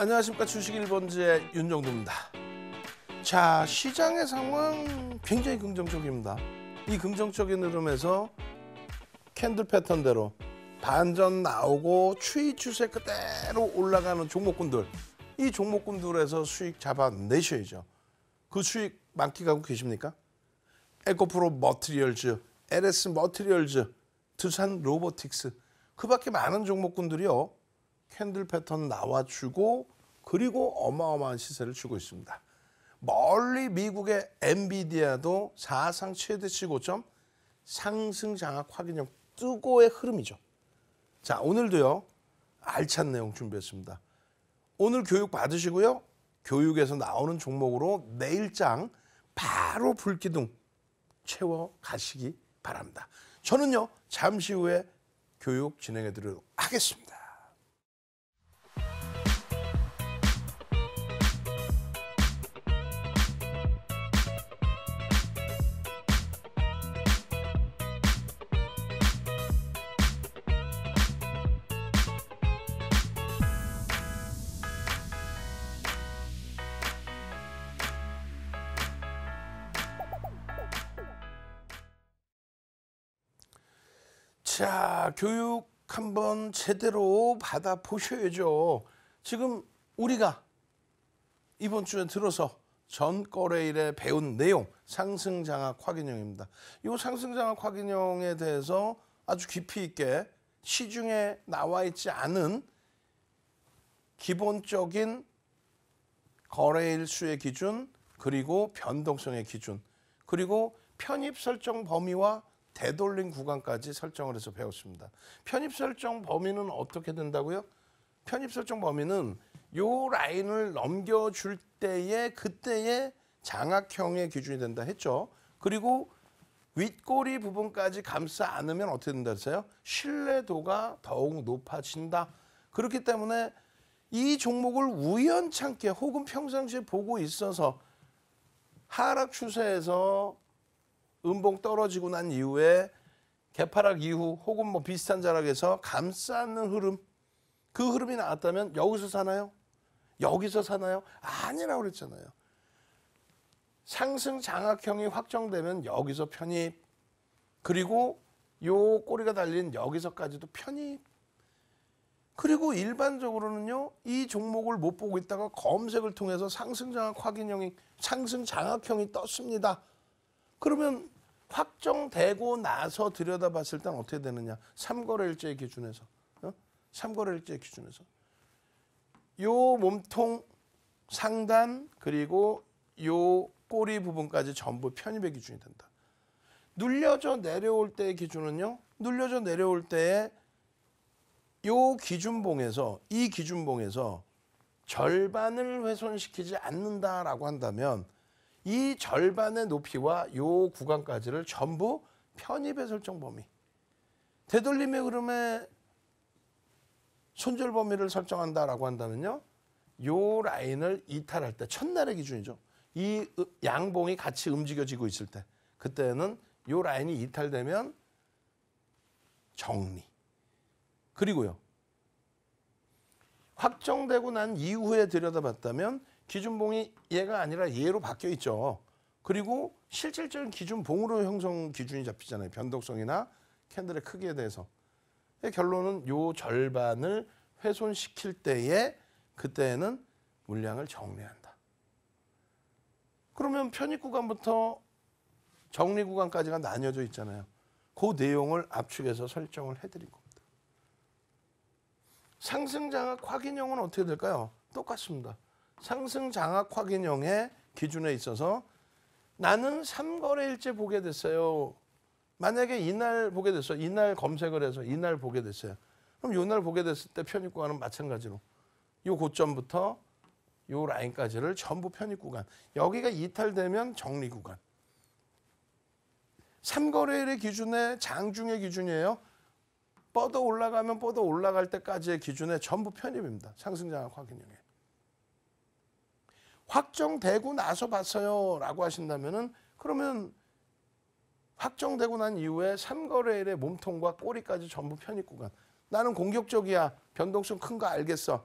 안녕하십니까. 주식 1번지의 윤정두입니다. 자, 시장의 상황 굉장히 긍정적입니다. 이 긍정적인 흐름에서 캔들 패턴대로 반전 나오고 추이 추세 그대로 올라가는 종목군들, 이 종목군들에서 수익 잡아내셔야죠. 그 수익 만끽하고 계십니까? 에코프로 머티리얼즈, LS 머티리얼즈, 두산 로보틱스, 그 밖에 많은 종목군들이요. 캔들 패턴 나와주고 그리고 어마어마한 시세를 주고 있습니다. 멀리 미국의 엔비디아도 사상 최대치 고점 상승 장악 확인형 뜨고의 흐름이죠. 자, 오늘도요. 알찬 내용 준비했습니다. 오늘 교육 받으시고요. 교육에서 나오는 종목으로 내일장 바로 불기둥 채워 가시기 바랍니다. 저는요. 잠시 후에 교육 진행해 드리도록 하겠습니다. 자, 교육 한번 제대로 받아보셔야죠. 지금 우리가 이번 주에 들어서 전 거래일에 배운 내용 상승 장악 확인형입니다. 이 상승 장악 확인형에 대해서 아주 깊이 있게 시중에 나와 있지 않은 기본적인 거래일 수의 기준, 그리고 변동성의 기준, 그리고 편입 설정 범위와 되돌림 구간까지 설정을 해서 배웠습니다. 편입 설정 범위는 어떻게 된다고요? 편입 설정 범위는 요 라인을 넘겨줄 때에 그때의 장악형의 기준이 된다 했죠. 그리고 윗꼬리 부분까지 감싸 안으면 어떻게 된다 했어요? 신뢰도가 더욱 높아진다. 그렇기 때문에 이 종목을 우연찮게 혹은 평상시에 보고 있어서 하락 추세에서 음봉 떨어지고 난 이후에 개파락 이후 혹은 뭐 비슷한 자락에서 감싸는 흐름, 그 흐름이 나왔다면 여기서 사나요? 여기서 사나요? 아니라고 그랬잖아요. 상승 장악형이 확정되면 여기서 편입, 그리고 요 꼬리가 달린 여기서까지도 편입. 그리고 일반적으로는요, 이 종목을 못 보고 있다가 검색을 통해서 상승 장악형이 떴습니다. 그러면 확정되고 나서 들여다봤을 땐 어떻게 되느냐? 3거래일제 기준에서. 3거래일제 기준에서. 요 몸통 상단 그리고 요 꼬리 부분까지 전부 편입의 기준이 된다. 눌려져 내려올 때의 기준은요. 눌려져 내려올 때에 요 기준봉에서, 이 기준봉에서 절반을 훼손시키지 않는다라고 한다면 이 절반의 높이와 요 구간까지를 전부 편입의 설정 범위. 되돌림의 흐름에 손절 범위를 설정한다라고 한다면요. 요 라인을 이탈할 때, 첫날의 기준이죠. 이 양봉이 같이 움직여지고 있을 때, 그때는 요 라인이 이탈되면 정리. 그리고요. 확정되고 난 이후에 들여다봤다면 기준봉이 얘가 아니라 얘로 바뀌어 있죠. 그리고 실질적인 기준봉으로 형성 기준이 잡히잖아요. 변동성이나 캔들의 크기에 대해서. 결론은 요 절반을 훼손시킬 때에 그때는 물량을 정리한다. 그러면 편입 구간부터 정리 구간까지가 나뉘어져 있잖아요. 그 내용을 압축해서 설정을 해드린 겁니다. 상승 장악 확인형은 어떻게 될까요? 똑같습니다. 상승 장악 확인형의 기준에 있어서 나는 3거래일째 보게 됐어요. 만약에 이날 보게 됐어요. 이날 검색을 해서 이날 보게 됐어요. 그럼 이날 보게 됐을 때 편입 구간은 마찬가지로 이 고점부터 이 라인까지를 전부 편입 구간. 여기가 이탈되면 정리 구간. 3거래일의 기준에 장중의 기준이에요. 뻗어 올라가면 뻗어 올라갈 때까지의 기준에 전부 편입입니다. 상승 장악 확인형에. 확정되고 나서 봤어요 라고 하신다면은 그러면 확정되고 난 이후에 3거래일의 몸통과 꼬리까지 전부 편입 구간. 나는 공격적이야. 변동성 큰 거 알겠어.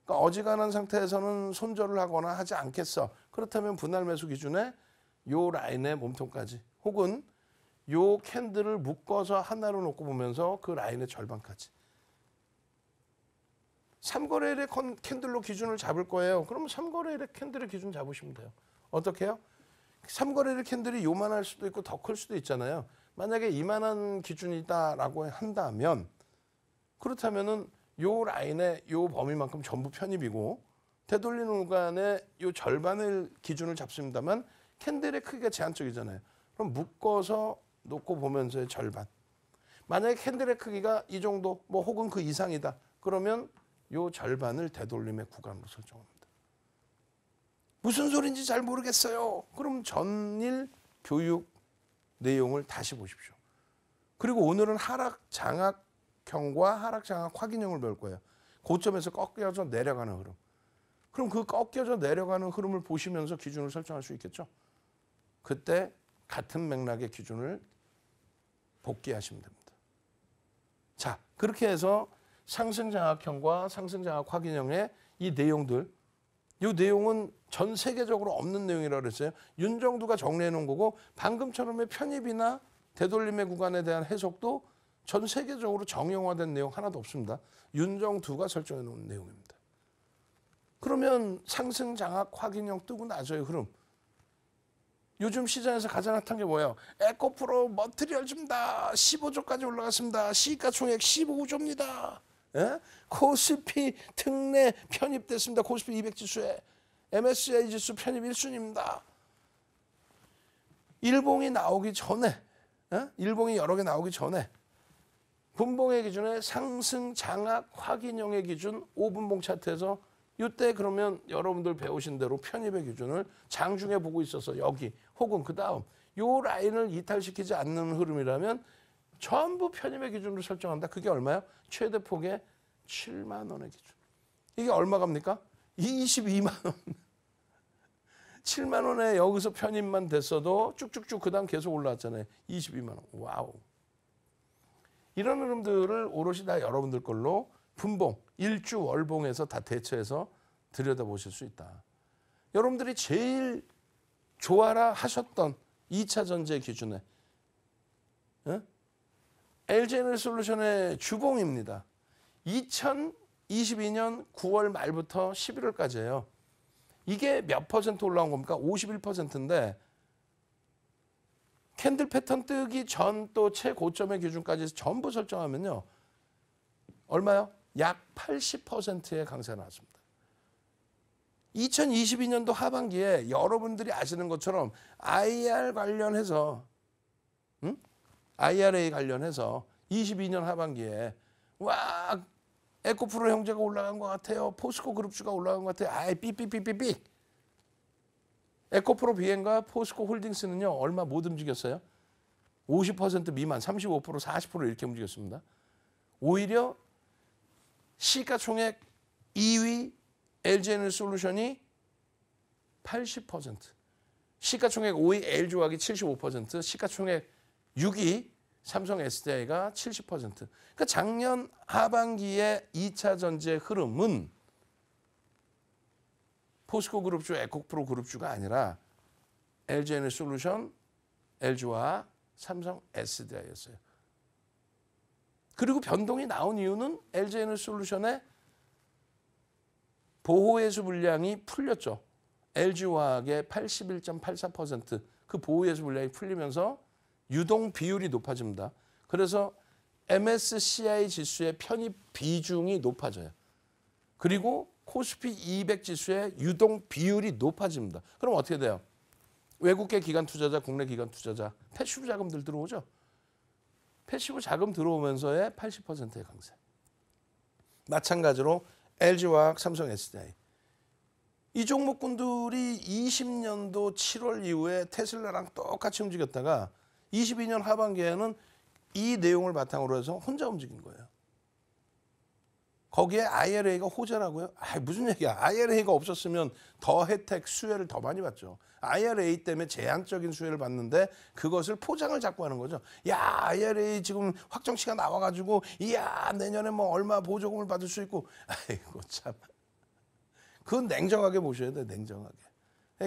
그러니까 어지간한 상태에서는 손절을 하거나 하지 않겠어. 그렇다면 분할 매수 기준에 요 라인의 몸통까지 혹은 요 캔들을 묶어서 하나로 놓고 보면서 그 라인의 절반까지. 3거래일의 캔들로 기준을 잡을 거예요. 그러면 3거래일의 캔들의 기준 잡으시면 돼요. 어떻게 해요? 3거래일 캔들이 요만할 수도 있고 더 클 수도 있잖아요. 만약에 이만한 기준이다라고 한다면 그렇다면은 요 라인의 요 범위만큼 전부 편입이고 되돌리는 구간의 요 절반을 기준을 잡습니다만 캔들의 크기가 제한적이잖아요. 그럼 묶어서 놓고 보면서의 절반. 만약에 캔들의 크기가 이 정도 뭐 혹은 그 이상이다. 그러면 요 절반을 되돌림의 구간으로 설정합니다. 무슨 소리인지 잘 모르겠어요. 그럼 전일 교육 내용을 다시 보십시오. 그리고 오늘은 하락 장악형과 하락 장악 확인형을 배울 거예요. 고점에서 꺾여져 내려가는 흐름. 그럼 그 꺾여져 내려가는 흐름을 보시면서 기준을 설정할 수 있겠죠. 그때 같은 맥락의 기준을 복귀하시면 됩니다. 자, 그렇게 해서 상승 장악형과 상승 장악 확인형의 이 내용들, 이 내용은 전 세계적으로 없는 내용이라고 그랬어요. 윤정두가 정리해 놓은 거고 방금처럼의 편입이나 되돌림의 구간에 대한 해석도 전 세계적으로 정형화된 내용 하나도 없습니다. 윤정두가 설정해 놓은 내용입니다. 그러면 상승 장악 확인형 뜨고 나서의 흐름. 요즘 시장에서 가장 핫한 게 뭐예요? 에코프로 머티리얼 줍니다. 15조까지 올라갔습니다. 시가총액 15조입니다. 예? 코스피 특례 편입됐습니다. 코스피 200 지수에 MSCI 지수 편입 1순위입니다. 일봉이 나오기 전에, 예? 일봉이 여러 개 나오기 전에 분봉의 기준에 상승 장악 확인형의 기준 5분봉 차트에서 이때 그러면 여러분들 배우신 대로 편입의 기준을 장중에 보고 있어서 여기 혹은 그 다음 요 라인을 이탈시키지 않는 흐름이라면 전부 편입의 기준으로 설정한다. 그게 얼마요? 최대 폭의 7만 원의 기준. 이게 얼마 갑니까? 22만 원. 7만 원에 여기서 편입만 됐어도 쭉쭉쭉 그 다음 계속 올라왔잖아요. 22만 원. 와우. 이런 흐름들을 오롯이 다 여러분들 걸로 분봉, 일주 월봉에서 다 대처해서 들여다보실 수 있다. 여러분들이 제일 좋아라 하셨던 2차 전제 기준에 LG에너지솔루션의 주봉입니다. 2022년 9월 말부터 11월까지예요. 이게 몇 퍼센트 올라온 겁니까? 51%인데 캔들 패턴 뜨기 전 또 최고점의 기준까지 전부 설정하면요. 얼마요? 약 80%의 강세가 나왔습니다. 2022년도 하반기에 여러분들이 아시는 것처럼 IR 관련해서 IRA 관련해서 22년 하반기에 와 에코프로 형제가 올라간 것 같아요. 포스코 그룹주가 올라간 것 같아요. 아이 삐삐삐삐삐. 에코프로 비행과 포스코 홀딩스는요. 얼마 못 움직였어요. 50% 미만 35% 40% 이렇게 움직였습니다. 오히려 시가총액 2위 LG에너지솔루션이 80%, 시가총액 5위 LG화학이 75%, 시가총액 6위 삼성 SDI가 70%. 그러니까 작년 하반기의 2차 전지의 흐름은 포스코 그룹주, 에코프로 그룹주가 아니라 LG에너지솔루션, LG화학, 삼성 SDI였어요. 그리고 변동이 나온 이유는 LG에너지솔루션의 보호해수 물량이 풀렸죠. LG화학의 81.84% 그 보호해수 물량이 풀리면서 유동 비율이 높아집니다. 그래서 MSCI 지수의 편입 비중이 높아져요. 그리고 코스피 200 지수의 유동 비율이 높아집니다. 그럼 어떻게 돼요? 외국계 기관 투자자, 국내 기관 투자자, 패시브 자금들 들어오죠. 패시브 자금 들어오면서의 80%의 강세. 마찬가지로 LG화학, 삼성 SDI. 이 종목군들이 20년도 7월 이후에 테슬라랑 똑같이 움직였다가 22년 하반기에는 이 내용을 바탕으로 해서 혼자 움직인 거예요. 거기에 IRA가 호재라고요? 무슨 얘기야. IRA가 없었으면 더 혜택, 수혜를 더 많이 받죠. IRA 때문에 제한적인 수혜를 받는데 그것을 포장을 자꾸 하는 거죠. 야, IRA 지금 확정치가 나와가지고 이야 내년에 뭐 얼마 보조금을 받을 수 있고. 아이고 참. 그건 냉정하게 보셔야 돼요. 냉정하게.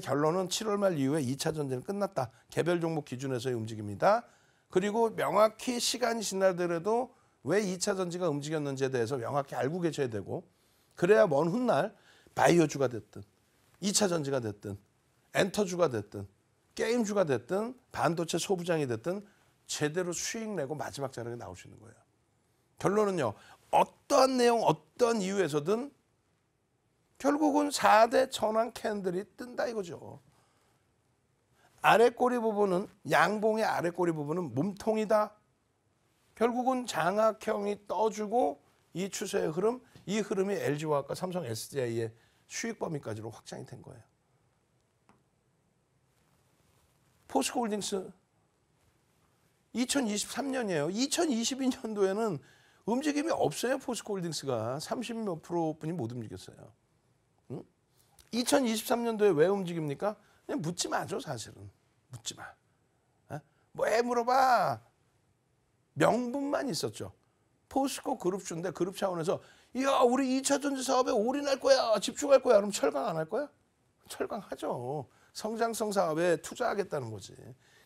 결론은 7월 말 이후에 2차 전지는 끝났다. 개별 종목 기준에서의 움직임이다. 그리고 명확히 시간이 지나더라도 왜 2차 전지가 움직였는지에 대해서 명확히 알고 계셔야 되고 그래야 먼 훗날 바이오주가 됐든 2차 전지가 됐든 엔터주가 됐든 게임주가 됐든 반도체 소부장이 됐든 제대로 수익 내고 마지막 자락에 나올 수 있는 거예요. 결론은요. 어떠한 내용 어떠한 이유에서든 결국은 4대 천왕 캔들이 뜬다 이거죠. 아래 꼬리 부분은 양봉의 아래 꼬리 부분은 몸통이다. 결국은 장악형이 떠주고 이 추세의 흐름, 이 흐름이 LG화학과 삼성 SDI의 수익 범위까지로 확장이 된 거예요. 포스코홀딩스 2023년이에요. 2022년도에는 움직임이 없어요. 포스코홀딩스가 30몇 프로뿐이 못 움직였어요. 2023년도에 왜 움직입니까? 그냥 묻지 마죠, 사실은. 묻지 마. 왜 물어봐? 명분만 있었죠. 포스코 그룹주인데 그룹 차원에서 야, 우리 2차 전지 사업에 올인할 거야. 집중할 거야. 그럼 철강 안 할 거야? 철강하죠. 성장성 사업에 투자하겠다는 거지.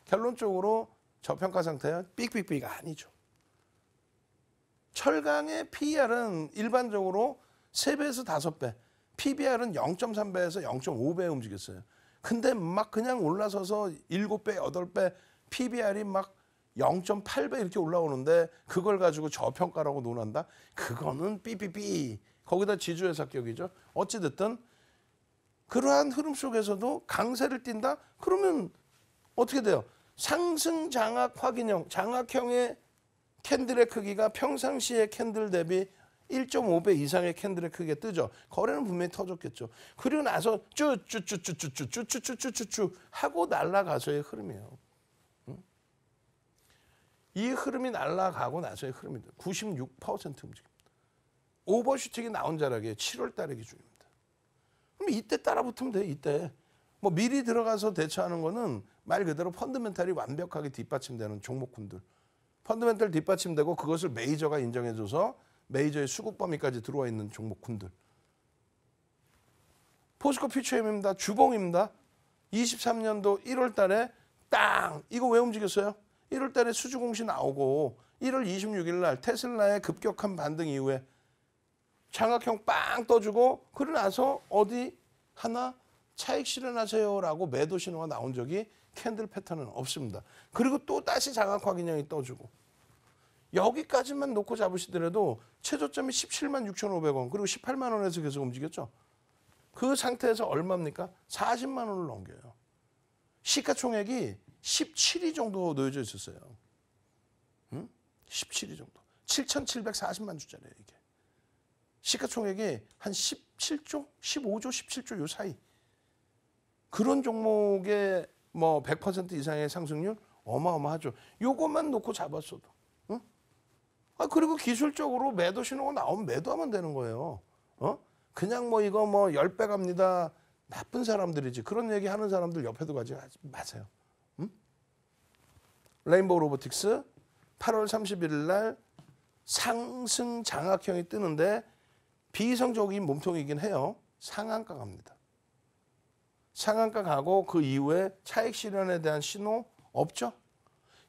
결론적으로 저평가 상태야? 삑삑삑 아니죠. 철강의 PER은 일반적으로 3배에서 5배, PBR은 0.3배에서 0.5배 움직였어요. 근데 막 그냥 올라서서 7배, 8배, PBR이 막 0.8배 이렇게 올라오는데 그걸 가지고 저평가라고 논한다? 그거는 삐삐삐. 거기다 지주회사 격이죠. 어찌됐든 그러한 흐름 속에서도 강세를 띈다? 그러면 어떻게 돼요? 상승 장악 확인형, 장악형의 캔들의 크기가 평상시의 캔들 대비 1.5배 이상의 캔들의 크기가 뜨죠. 거래는 분명히 터졌겠죠. 그리고 나서 쭈쭈쭈쭈쭈쭈쭈쭈쭈쭈 하고 날아가서의 흐름이에요. 이 흐름이 날아가고 나서의 흐름입니다. 96% 움직입니다. 오버슈팅이 나온 자락이에요. 7월 달의 기준입니다. 그럼 이때 따라붙으면 돼요. 이때. 뭐 미리 들어가서 대처하는 거는 말 그대로 펀더멘탈이 완벽하게 뒷받침되는 종목군들. 펀더멘탈 뒷받침되고 그것을 메이저가 인정해줘서 메이저의 수급 범위까지 들어와 있는 종목군들. 포스코 퓨처엠입니다. 주봉입니다. 23년도 1월 달에 땅! 이거 왜 움직였어요? 1월 달에 수주 공시 나오고 1월 26일 날 테슬라의 급격한 반등 이후에 장악형 빵 떠주고 그러고 나서 어디 하나 차익 실현하세요라고 매도 신호가 나온 적이 캔들 패턴은 없습니다. 그리고 또 다시 장악 확인형이 떠주고 여기까지만 놓고 잡으시더라도 최저점이 17만 6,500원 그리고 18만 원에서 계속 움직였죠. 그 상태에서 얼마입니까? 40만 원을 넘겨요. 시가총액이 17위 정도 놓여져 있었어요. 17위 정도. 7,740만 주짜리예요 이게. 시가총액이 한 17조, 15조, 17조 요 사이. 그런 종목의 뭐 100% 이상의 상승률 어마어마하죠. 요것만 놓고 잡았어도. 응? 그리고 기술적으로 매도 신호가 나오면 매도하면 되는 거예요. 그냥 뭐 이거 뭐 10배 갑니다. 나쁜 사람들이지. 그런 얘기 하는 사람들 옆에도 가지 마세요. 응? 레인보우 로보틱스 8월 31일 날 상승 장악형이 뜨는데 비이성적인 몸통이긴 해요. 상한가 갑니다. 상한가 가고 그 이후에 차익 실현에 대한 신호 없죠.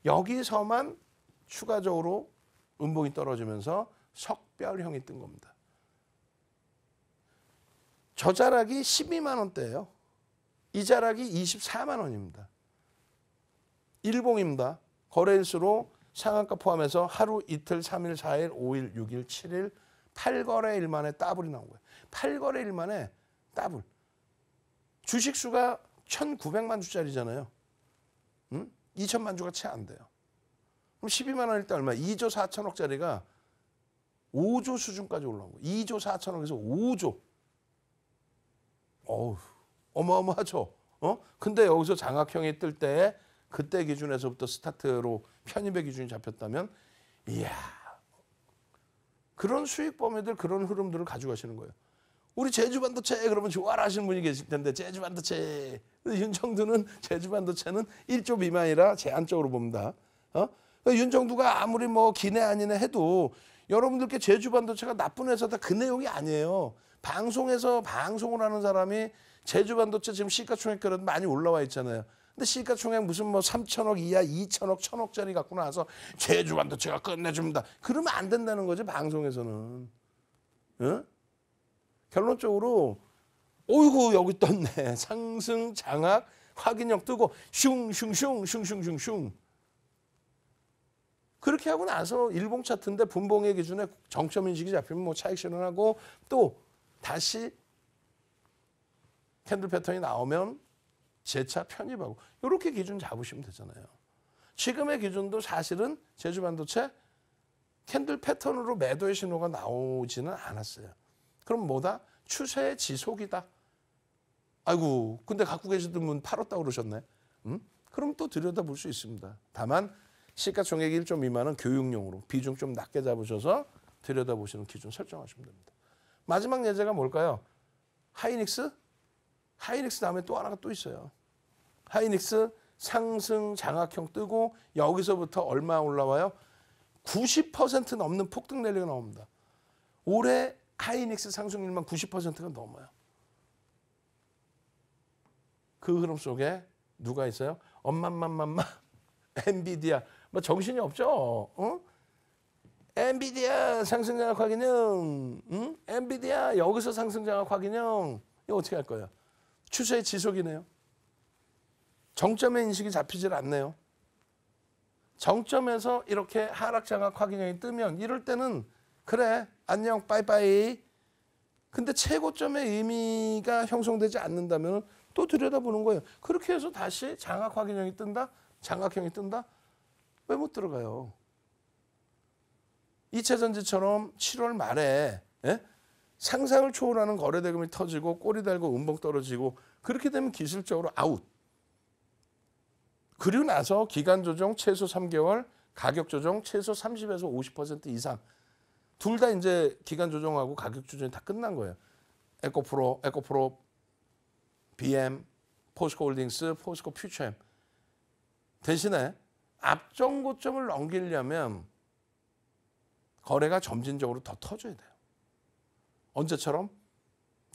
여기서만 추가적으로 음봉이 떨어지면서 석별형이 뜬 겁니다. 저 자락이 12만 원대예요. 이 자락이 24만 원입니다. 일봉입니다. 거래일수로 상한가 포함해서 하루, 이틀, 3일, 4일, 5일, 6일, 7일 8거래일 만에 더블이 나온 거예요. 8거래일 만에 더블. 주식수가 1,900만 주짜리잖아요. 2천만 주가 채 안 돼요. 그럼 12만 원일 때 얼마? 2조 4천억짜리가 5조 수준까지 올라온 거예요. 2조 4천억에서 5조. 어우, 어마어마하죠. 근데 여기서 장악형이 뜰 때 그때 기준에서부터 스타트로 편입의 기준이 잡혔다면 이야. 그런 수익 범위들 그런 흐름들을 가져가시는 거예요. 우리 제주반도체 그러면 좋아라 하시는 분이 계실 텐데 제주반도체 윤정두는 제주반도체는 1조 미만이라 제한적으로 봅니다. 윤정두가 아무리 뭐 기네 아니네 해도 여러분들께 제주반도체가 나쁜 회사다 그 내용이 아니에요. 방송에서 방송을 하는 사람이 제주반도체 지금 시가총액 많이 올라와 있잖아요. 근데 시가총액 무슨 뭐 3천억 이하, 2천억, 1,000억짜리 갖고 나와서 제주반도체가 끝내줍니다. 그러면 안 된다는 거지 방송에서는. 응? 결론적으로 어이구 여기 떴네. 상승 장악 확인형 뜨고 슝슝슝. 그렇게 하고 나서 일봉 차트인데 분봉의 기준에 정점 인식이 잡히면 뭐 차익 실현하고 또 다시 캔들 패턴이 나오면 재차 편입하고 이렇게 기준 잡으시면 되잖아요. 지금의 기준도 사실은 제주반도체 캔들 패턴으로 매도의 신호가 나오지는 않았어요. 그럼 뭐다? 추세의 지속이다. 아이고 근데 갖고 계시던 분 팔았다고 그러셨네. 그럼 또 들여다볼 수 있습니다. 다만 시가총액 1점 미만은 교육용으로 비중 좀 낮게 잡으셔서 들여다보시는 기준 설정하시면 됩니다. 마지막 예제가 뭘까요? 하이닉스? 하이닉스 다음에 또 하나가 또 있어요. 하이닉스 상승 장악형 뜨고 여기서부터 얼마 올라와요? 90% 넘는 폭등 랠리가 나옵니다. 올해 하이닉스 상승률만 90%가 넘어요. 그 흐름 속에 누가 있어요? 엄마맘맘마 엔비디아 뭐 정신이 없죠. 어? 엔비디아 상승 장악 확인형, 엔비디아 여기서 상승 장악 확인형. 이거 어떻게 할 거예요? 추세의 지속이네요. 정점의 인식이 잡히질 않네요. 정점에서 이렇게 하락 장악 확인형이 뜨면 이럴 때는 그래 안녕 빠이빠이. 근데 최고점의 의미가 형성되지 않는다면 또 들여다보는 거예요. 그렇게 해서 다시 장악 확인형이 뜬다? 장악형이 뜬다? 왜 못 들어가요? 2차전지처럼 7월 말에 상상을 초월하는 거래대금이 터지고 꼬리 달고 음봉 떨어지고 그렇게 되면 기술적으로 아웃. 그리고 나서 기간 조정 최소 3개월, 가격 조정 최소 30에서 50% 이상. 둘 다 이제 기간 조정하고 가격 조정이 다 끝난 거예요. 에코프로, BM, 포스코홀딩스, 포스코 퓨처엠. 대신에 앞전 고점을 넘기려면 거래가 점진적으로 더 터져야 돼요. 언제처럼?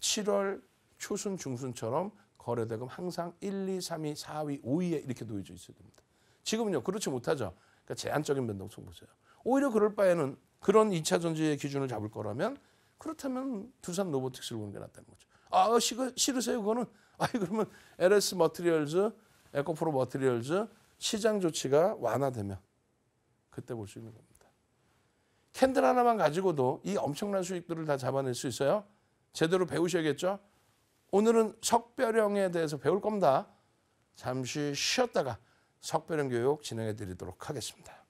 7월 초순 중순처럼 거래대금 항상 1, 2, 3위, 4위, 5위에 이렇게 놓여져 있어야 됩니다. 지금은요. 그렇지 못하죠. 그러니까 제한적인 변동성 보세요. 오히려 그럴 바에는 그런 2차 전지의 기준을 잡을 거라면 그렇다면 두산 로보틱스를 보는 게 낫다는 거죠. 아, 싫으세요? 그거는? 아니 그러면 LS 머티리얼즈, 에코프로 머티리얼즈 시장 조치가 완화되면 그때 볼 수 있는 겁니다. 캔들 하나만 가지고도 이 엄청난 수익들을 다 잡아낼 수 있어요. 제대로 배우셔야겠죠. 오늘은 석별형에 대해서 배울 겁니다. 잠시 쉬었다가 석별형 교육 진행해 드리도록 하겠습니다.